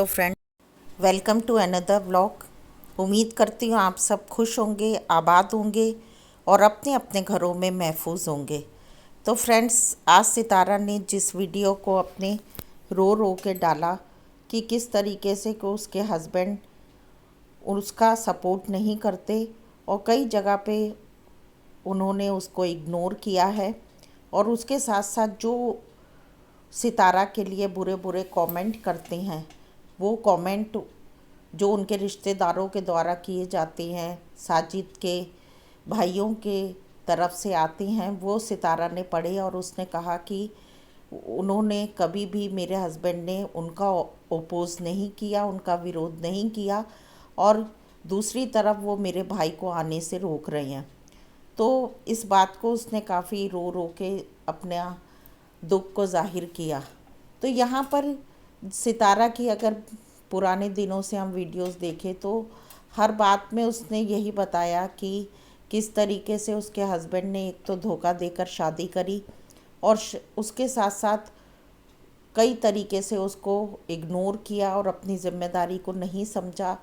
Hello friend, welcome to another vlog. उम्मीद करती हूँ आप सब खुश होंगे, आबाद होंगे और अपने अपने घरों में महफूज होंगे। तो फ्रेंड्स, आज सितारा ने जिस वीडियो को अपने रो रो के डाला कि किस तरीके से को उसके हस्बैंड उसका सपोर्ट नहीं करते और कई जगह पे उन्होंने उसको इग्नोर किया है, और उसके साथ साथ जो सितारा के लिए बुरे बुरे कमेंट करते हैं, वो कमेंट जो उनके रिश्तेदारों के द्वारा किए जाते हैं, साजिद के भाइयों के तरफ से आते हैं, वो सितारा ने पढ़े और उसने कहा कि उन्होंने कभी भी, मेरे हस्बैंड ने उनका ओपोज़ नहीं किया, उनका विरोध नहीं किया, और दूसरी तरफ वो मेरे भाई को आने से रोक रहे हैं। तो इस बात को उसने काफ़ी रो रो के अपना दुख को ज़ाहिर किया। तो यहाँ पर सितारा की अगर पुराने दिनों से हम वीडियोस देखें तो हर बात में उसने यही बताया कि किस तरीके से उसके हस्बैंड ने एक तो धोखा देकर शादी करी और उसके साथ साथ कई तरीके से उसको इग्नोर किया और अपनी ज़िम्मेदारी को नहीं समझा,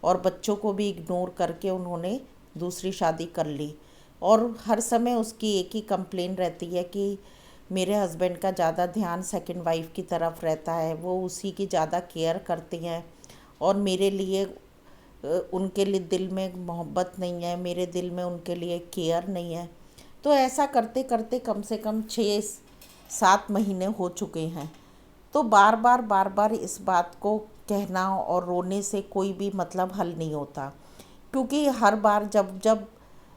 और बच्चों को भी इग्नोर करके उन्होंने दूसरी शादी कर ली। और हर समय उसकी एक ही कंप्लेन रहती है कि मेरे हस्बैंड का ज़्यादा ध्यान सेकंड वाइफ की तरफ रहता है, वो उसी की ज़्यादा केयर करती हैं और मेरे लिए उनके लिए दिल में मोहब्बत नहीं है, मेरे दिल में उनके लिए केयर नहीं है। तो ऐसा करते करते कम से कम 6-7 महीने हो चुके हैं। तो बार बार इस बात को कहना और रोने से कोई भी मतलब हल नहीं होता, क्योंकि हर बार जब जब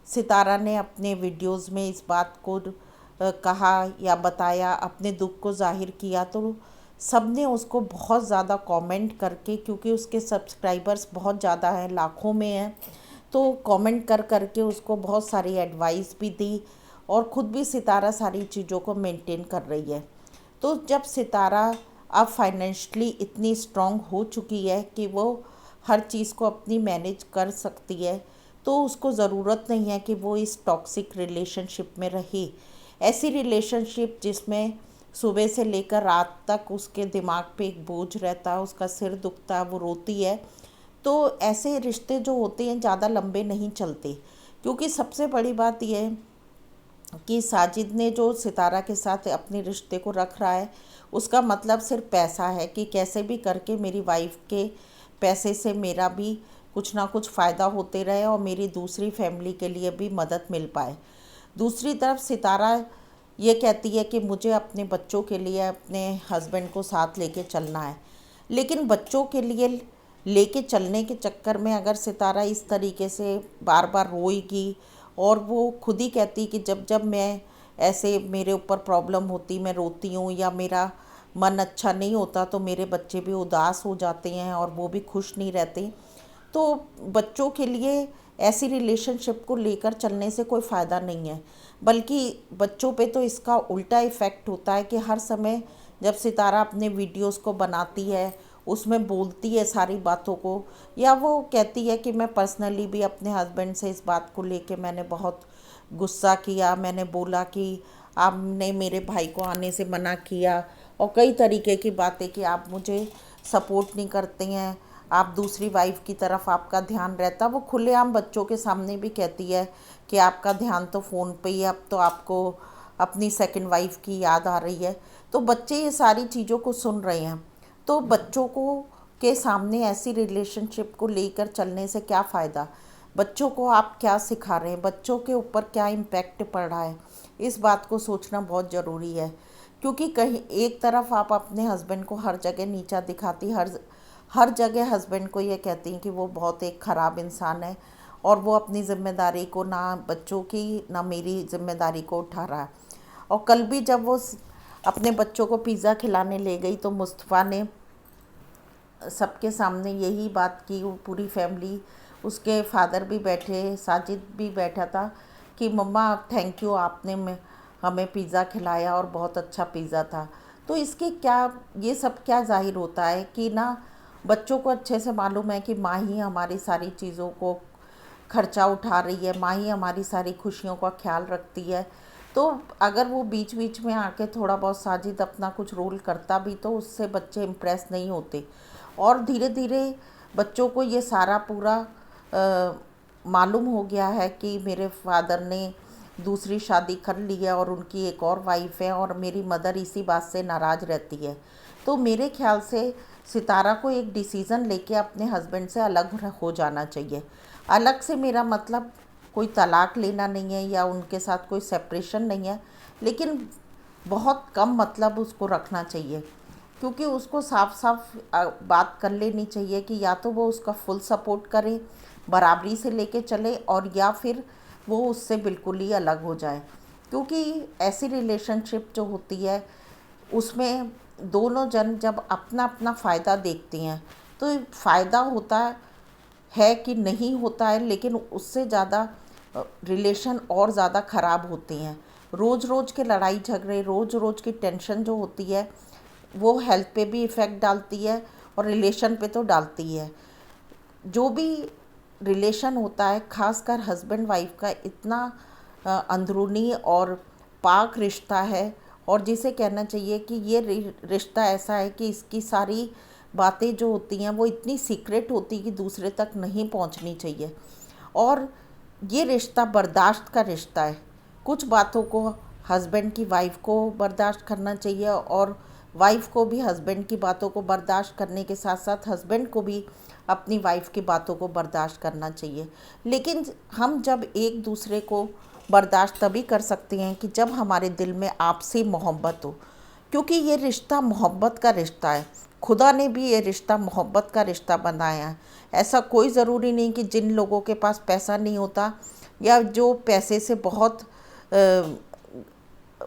सितारा ने अपने वीडियोस में इस बात को कहा या बताया, अपने दुख को ज़ाहिर किया, तो सब ने उसको बहुत ज़्यादा कमेंट करके, क्योंकि उसके सब्सक्राइबर्स बहुत ज़्यादा हैं, लाखों में हैं, तो कमेंट कर करके उसको बहुत सारी एडवाइस भी दी और ख़ुद भी सितारा सारी चीज़ों को मेंटेन कर रही है। तो जब सितारा अब फाइनेंशियली इतनी स्ट्रांग हो चुकी है कि वो हर चीज़ को अपनी मैनेज कर सकती है, तो उसको ज़रूरत नहीं है कि वो इस टॉक्सिक रिलेशनशिप में रहे। ऐसी रिलेशनशिप जिसमें सुबह से लेकर रात तक उसके दिमाग पे एक बोझ रहता है, उसका सिर दुखता है, वो रोती है, तो ऐसे रिश्ते जो होते हैं ज़्यादा लंबे नहीं चलते। क्योंकि सबसे बड़ी बात यह है कि साजिद ने जो सितारा के साथ अपने रिश्ते को रख रहा है, उसका मतलब सिर्फ पैसा है कि कैसे भी करके मेरी वाइफ के पैसे से मेरा भी कुछ ना कुछ फ़ायदा होते रहे और मेरी दूसरी फैमिली के लिए भी मदद मिल पाए। दूसरी तरफ सितारा ये कहती है कि मुझे अपने बच्चों के लिए अपने हस्बैंड को साथ लेके चलना है, लेकिन बच्चों के लिए लेके चलने के चक्कर में अगर सितारा इस तरीके से बार बार रोएगी, और वो खुद ही कहती कि जब जब मैं ऐसे मेरे ऊपर प्रॉब्लम होती, मैं रोती हूँ या मेरा मन अच्छा नहीं होता, तो मेरे बच्चे भी उदास हो जाते हैं और वो भी खुश नहीं रहते। तो बच्चों के लिए ऐसी रिलेशनशिप को लेकर चलने से कोई फ़ायदा नहीं है, बल्कि बच्चों पे तो इसका उल्टा इफ़ेक्ट होता है कि हर समय जब सितारा अपने वीडियोस को बनाती है, उसमें बोलती है सारी बातों को, या वो कहती है कि मैं पर्सनली भी अपने हस्बैंड से इस बात को लेके मैंने बहुत गुस्सा किया, मैंने बोला कि आपने मेरे भाई को आने से मना किया, और कई तरीके की बातें कि आप मुझे सपोर्ट नहीं करते हैं, आप दूसरी वाइफ की तरफ आपका ध्यान रहता। वो खुलेआम बच्चों के सामने भी कहती है कि आपका ध्यान तो फ़ोन पे ही है, अब तो आपको अपनी सेकंड वाइफ की याद आ रही है। तो बच्चे ये सारी चीज़ों को सुन रहे हैं, तो बच्चों को के सामने ऐसी रिलेशनशिप को लेकर चलने से क्या फ़ायदा। बच्चों को आप क्या सिखा रहे हैं, बच्चों के ऊपर क्या इम्पैक्ट पड़ रहा है, इस बात को सोचना बहुत ज़रूरी है। क्योंकि कहीं एक तरफ आप अपने हस्बैंड को हर जगह नीचा दिखाती, हर जगह हस्बैंड को ये कहती हैं कि वो बहुत एक ख़राब इंसान है और वो अपनी ज़िम्मेदारी को, ना बच्चों की ना मेरी ज़िम्मेदारी को उठा रहा है। और कल भी जब वो अपने बच्चों को पिज़्ज़ा खिलाने ले गई, तो मुस्तफ़ा ने सबके सामने यही बात की, वो पूरी फैमिली, उसके फादर भी बैठे, साजिद भी बैठा था, कि मम्मा थैंक यू, आपने हमें पिज़्ज़ा खिलाया और बहुत अच्छा पिज़्ज़ा था। तो इसके क्या, ये सब क्या ज़ाहिर होता है कि ना बच्चों को अच्छे से मालूम है कि माँ ही हमारी सारी चीज़ों को खर्चा उठा रही है, माँ ही हमारी सारी खुशियों का ख्याल रखती है। तो अगर वो बीच बीच में आके थोड़ा बहुत साजिद अपना कुछ रोल करता भी, तो उससे बच्चे इम्प्रेस नहीं होते। और धीरे धीरे बच्चों को ये सारा पूरा मालूम हो गया है कि मेरे फादर ने दूसरी शादी कर ली है और उनकी एक और वाइफ है और मेरी मदर इसी बात से नाराज़ रहती है। तो मेरे ख्याल से सितारा को एक डिसीज़न लेके अपने हस्बैंड से अलग हो जाना चाहिए। अलग से मेरा मतलब कोई तलाक लेना नहीं है या उनके साथ कोई सेपरेशन नहीं है, लेकिन बहुत कम मतलब उसको रखना चाहिए, क्योंकि उसको साफ साफ बात कर लेनी चाहिए कि या तो वो उसका फुल सपोर्ट करे, बराबरी से लेके चले, और या फिर वो उससे बिल्कुल ही अलग हो जाए। क्योंकि ऐसी रिलेशनशिप जो होती है उसमें दोनों जन जब अपना अपना फ़ायदा देखते हैं तो फ़ायदा होता है कि नहीं होता है, लेकिन उससे ज़्यादा रिलेशन और ज़्यादा ख़राब होते हैं। रोज़ रोज़ के लड़ाई झगड़े, रोज़ रोज़ की टेंशन जो होती है वो हेल्थ पे भी इफ़ेक्ट डालती है और रिलेशन पे तो डालती है। जो भी रिलेशन होता है, खासकर हस्बैंड वाइफ का, इतना अंदरूनी और पाक रिश्ता है, और जिसे कहना चाहिए कि ये रिश्ता ऐसा है कि इसकी सारी बातें जो होती हैं वो इतनी सीक्रेट होती कि दूसरे तक नहीं पहुंचनी चाहिए। और ये रिश्ता बर्दाश्त का रिश्ता है। कुछ बातों को हस्बैंड की वाइफ को बर्दाश्त करना चाहिए और वाइफ को भी हस्बैंड की बातों को बर्दाश्त करने के साथ साथ हस्बैंड को भी अपनी वाइफ की बातों को बर्दाश्त करना चाहिए। लेकिन हम जब एक दूसरे को बर्दाश्त तभी कर सकते हैं कि जब हमारे दिल में आपसी मोहब्बत हो, क्योंकि ये रिश्ता मोहब्बत का रिश्ता है। खुदा ने भी ये रिश्ता मोहब्बत का रिश्ता बनाया है। ऐसा कोई ज़रूरी नहीं कि जिन लोगों के पास पैसा नहीं होता या जो पैसे से बहुत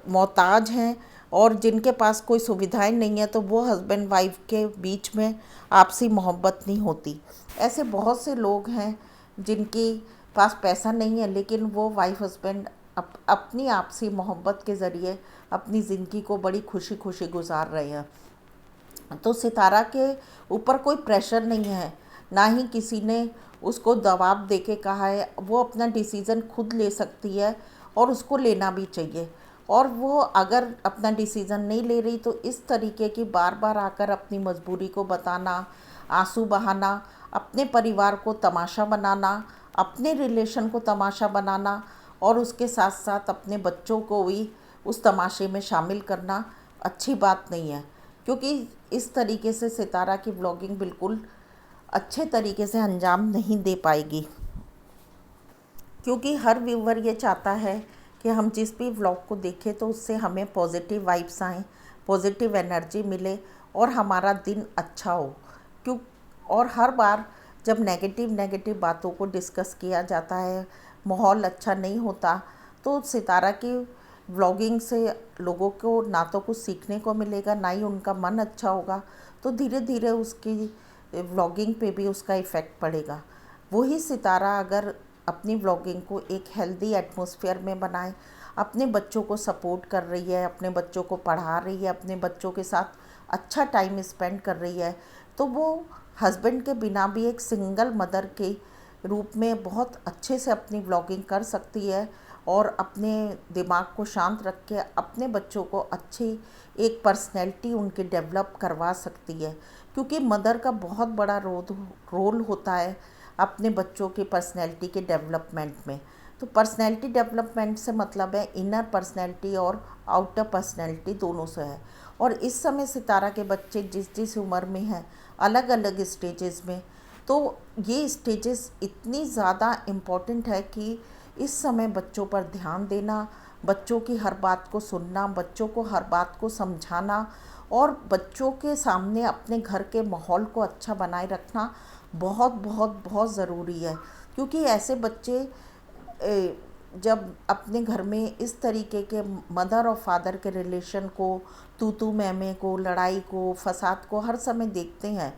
मोहताज हैं और जिनके पास कोई सुविधाएं नहीं है, तो वो हस्बैंड वाइफ के बीच में आपसी मोहब्बत नहीं होती। ऐसे बहुत से लोग हैं जिनके पास पैसा नहीं है, लेकिन वो वाइफ हस्बैंड अपनी आपसी मोहब्बत के ज़रिए अपनी ज़िंदगी को बड़ी खुशी खुशी गुजार रहे हैं। तो सितारा के ऊपर कोई प्रेशर नहीं है, ना ही किसी ने उसको दबाव दे के कहा है। वो अपना डिसीज़न खुद ले सकती है और उसको लेना भी चाहिए। और वो अगर अपना डिसीज़न नहीं ले रही तो इस तरीके की बार बार आकर अपनी मजबूरी को बताना, आंसू बहाना, अपने परिवार को तमाशा बनाना, अपने रिलेशन को तमाशा बनाना और उसके साथ साथ अपने बच्चों को भी उस तमाशे में शामिल करना अच्छी बात नहीं है। क्योंकि इस तरीके से सितारा की व्लॉगिंग बिल्कुल अच्छे तरीके से अंजाम नहीं दे पाएगी, क्योंकि हर व्यूवर ये चाहता है कि हम जिस भी व्लॉग को देखें तो उससे हमें पॉजिटिव वाइब्स आएँ, पॉजिटिव एनर्जी मिले और हमारा दिन अच्छा हो। क्यों और हर बार जब नेगेटिव नेगेटिव बातों को डिस्कस किया जाता है, माहौल अच्छा नहीं होता, तो सितारा की व्लॉगिंग से लोगों को ना तो कुछ सीखने को मिलेगा, ना ही उनका मन अच्छा होगा। तो धीरे धीरे उसकी व्लॉगिंग पे भी उसका इफ़ेक्ट पड़ेगा। वही सितारा अगर अपनी व्लॉगिंग को एक हेल्दी एटमॉस्फेयर में बनाए, अपने बच्चों को सपोर्ट कर रही है, अपने बच्चों को पढ़ा रही है, अपने बच्चों के साथ अच्छा टाइम स्पेंड कर रही है, तो वो हस्बैंड के बिना भी एक सिंगल मदर के रूप में बहुत अच्छे से अपनी व्लॉगिंग कर सकती है और अपने दिमाग को शांत रख के अपने बच्चों को अच्छी एक पर्सनैलिटी उनकी डेवलप करवा सकती है। क्योंकि मदर का बहुत बड़ा रोल होता है अपने बच्चों की पर्सनैलिटी के डेवलपमेंट में। तो पर्सनैलिटी डेवलपमेंट से मतलब है इनर पर्सनैलिटी और आउटर पर्सनैलिटी दोनों से है। और इस समय सितारा के बच्चे जिस जिस उम्र में हैं, अलग अलग स्टेजेस में, तो ये स्टेजेस इतनी ज़्यादा इम्पॉर्टेंट है कि इस समय बच्चों पर ध्यान देना, बच्चों की हर बात को सुनना, बच्चों को हर बात को समझाना और बच्चों के सामने अपने घर के माहौल को अच्छा बनाए रखना बहुत बहुत बहुत ज़रूरी है। क्योंकि ऐसे बच्चे जब अपने घर में इस तरीके के मदर और फादर के रिलेशन को, तू मैं को, लड़ाई को, फसाद को हर समय देखते हैं,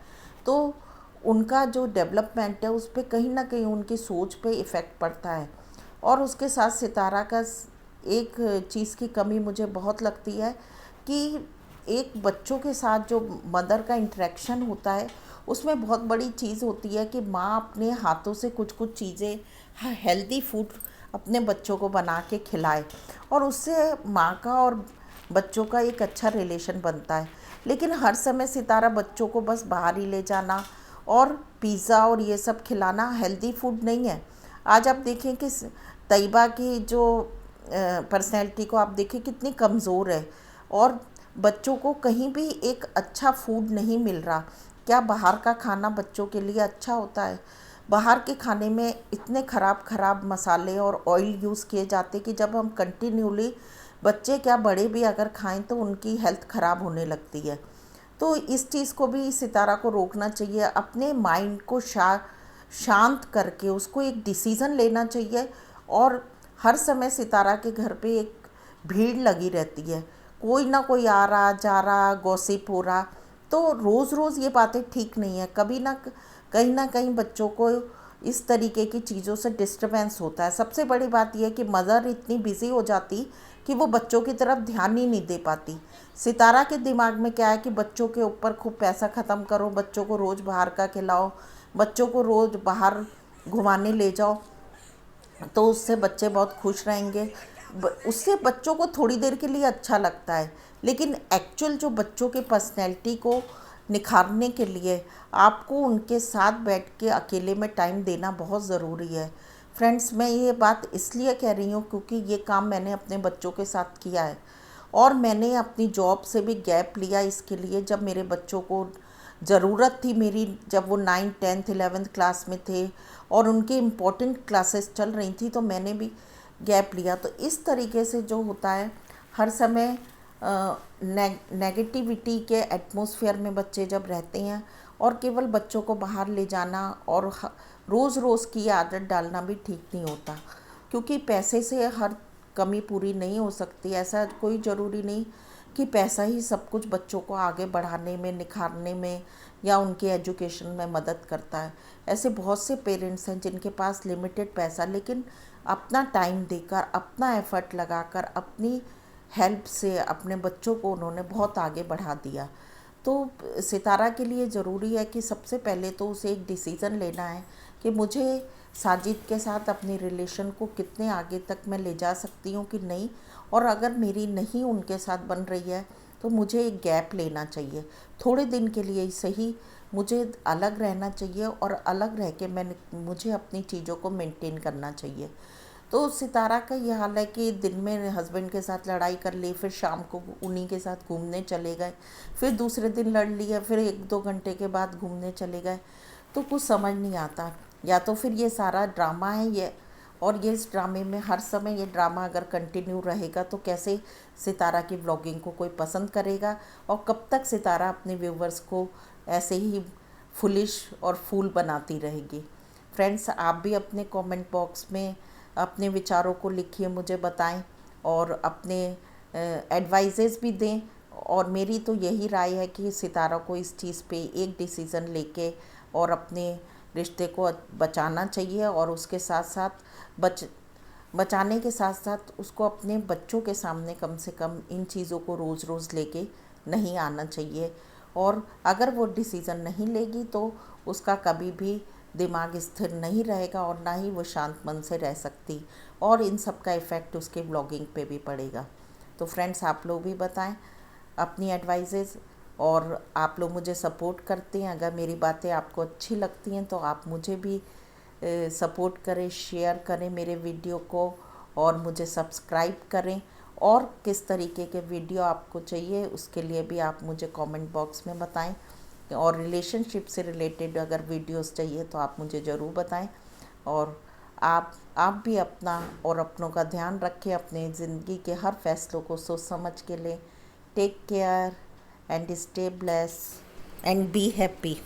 तो उनका जो डेवलपमेंट है उस पर कहीं ना कहीं उनकी सोच पे इफ़ेक्ट पड़ता है। और उसके साथ सितारा का एक चीज़ की कमी मुझे बहुत लगती है कि एक बच्चों के साथ जो मदर का इंटरेक्शन होता है उसमें बहुत बड़ी चीज़ होती है कि माँ अपने हाथों से कुछ कुछ चीज़ें, हेल्दी फूड अपने बच्चों को बना के खिलाए, और उससे माँ का और बच्चों का एक अच्छा रिलेशन बनता है। लेकिन हर समय सितारा बच्चों को बस बाहर ही ले जाना और पिज़्ज़ा और ये सब खिलाना हेल्दी फूड नहीं है। आज आप देखें कि तैयबा की जो पर्सनैलिटी को आप देखें कितनी कमज़ोर है, और बच्चों को कहीं भी एक अच्छा फूड नहीं मिल रहा। क्या बाहर का खाना बच्चों के लिए अच्छा होता है? बाहर के खाने में इतने ख़राब ख़राब मसाले और ऑयल यूज़ किए जाते कि जब हम कंटिन्यूली, बच्चे क्या बड़े भी अगर खाएं तो उनकी हेल्थ ख़राब होने लगती है। तो इस चीज़ को भी सितारा को रोकना चाहिए, अपने माइंड को शांत करके उसको एक डिसीज़न लेना चाहिए। और हर समय सितारा के घर पे एक भीड़ लगी रहती है, कोई ना कोई आ रहा जा रहा, गॉसिप हो रहा। तो रोज़ रोज़ ये बातें ठीक नहीं है। कभी ना कहीं बच्चों को इस तरीके की चीज़ों से डिस्टरबेंस होता है। सबसे बड़ी बात यह है कि मदर इतनी बिज़ी हो जाती कि वो बच्चों की तरफ ध्यान ही नहीं दे पाती। सितारा के दिमाग में क्या है कि बच्चों के ऊपर खूब पैसा ख़त्म करो, बच्चों को रोज़ बाहर का खिलाओ, बच्चों को रोज़ बाहर घुमाने ले जाओ, तो उससे बच्चे बहुत खुश रहेंगे। उससे बच्चों को थोड़ी देर के लिए अच्छा लगता है, लेकिन एक्चुअल जो बच्चों के पर्सनैलिटी को निखारने के लिए आपको उनके साथ बैठ के अकेले में टाइम देना बहुत ज़रूरी है। फ्रेंड्स, मैं ये बात इसलिए कह रही हूँ क्योंकि ये काम मैंने अपने बच्चों के साथ किया है, और मैंने अपनी जॉब से भी गैप लिया इसके लिए। जब मेरे बच्चों को ज़रूरत थी मेरी, जब वो 9th 10th 11th क्लास में थे और उनके इम्पोर्टेंट क्लासेस चल रही थी, तो मैंने भी गैप लिया। तो इस तरीके से जो होता है, हर समय नेगेटिविटी के एटमॉस्फेयर में बच्चे जब रहते हैं, और केवल बच्चों को बाहर ले जाना और रोज़ रोज़ की आदत डालना भी ठीक नहीं होता। क्योंकि पैसे से हर कमी पूरी नहीं हो सकती। ऐसा कोई ज़रूरी नहीं कि पैसा ही सब कुछ बच्चों को आगे बढ़ाने में, निखारने में या उनके एजुकेशन में मदद करता है। ऐसे बहुत से पेरेंट्स हैं जिनके पास लिमिटेड पैसा, लेकिन अपना टाइम देकर, अपना एफ़र्ट लगाकर, अपनी हेल्प से अपने बच्चों को उन्होंने बहुत आगे बढ़ा दिया। तो सितारा के लिए ज़रूरी है कि सबसे पहले तो उसे एक डिसीज़न लेना है कि मुझे साजिद के साथ अपने रिलेशन को कितने आगे तक मैं ले जा सकती हूँ कि नहीं, और अगर मेरी नहीं उनके साथ बन रही है तो मुझे एक गैप लेना चाहिए। थोड़े दिन के लिए ही सही मुझे अलग रहना चाहिए, और अलग रह के मुझे अपनी चीज़ों को मेंटेन करना चाहिए। तो सितारा का ये हाल है कि दिन में हस्बैंड के साथ लड़ाई कर ली, फिर शाम को उन्हीं के साथ घूमने चले गए, फिर दूसरे दिन लड़ लिया, फिर 1-2 घंटे के बाद घूमने चले गए। तो कुछ समझ नहीं आता। या तो फिर ये सारा ड्रामा है ये, और ये इस ड्रामे में हर समय ये ड्रामा अगर कंटिन्यू रहेगा तो कैसे सितारा की व्लॉगिंग को कोई पसंद करेगा, और कब तक सितारा अपने व्यूवर्स को ऐसे ही फुलिश और फूल बनाती रहेगी। फ्रेंड्स, आप भी अपने कमेंट बॉक्स में अपने विचारों को लिखिए, मुझे बताएं, और अपने एडवाइजेस भी दें। और मेरी तो यही राय है कि सितारा को इस चीज़ पे एक डिसीज़न लेके और अपने रिश्ते को बचाना चाहिए, और उसके साथ साथ बचाने के साथ साथ उसको अपने बच्चों के सामने कम से कम इन चीज़ों को रोज़ रोज़ लेके नहीं आना चाहिए। और अगर वो डिसीज़न नहीं लेगी तो उसका कभी भी दिमाग स्थिर नहीं रहेगा, और ना ही वो शांत मन से रह सकती, और इन सब का इफ़ेक्ट उसके ब्लॉगिंग पे भी पड़ेगा। तो फ्रेंड्स, आप लोग भी बताएं अपनी एडवाइजेज़, और आप लोग मुझे सपोर्ट करते हैं। अगर मेरी बातें आपको अच्छी लगती हैं तो आप मुझे भी सपोर्ट करें, शेयर करें मेरे वीडियो को, और मुझे सब्सक्राइब करें। और किस तरीके के वीडियो आपको चाहिए उसके लिए भी आप मुझे कमेंट बॉक्स में बताएं, और रिलेशनशिप से रिलेटेड अगर वीडियोस चाहिए तो आप मुझे ज़रूर बताएं। और आप भी अपना और अपनों का ध्यान रखें, अपने ज़िंदगी के हर फैसलों को सोच समझ के लें। Take care and stay bless and be happy.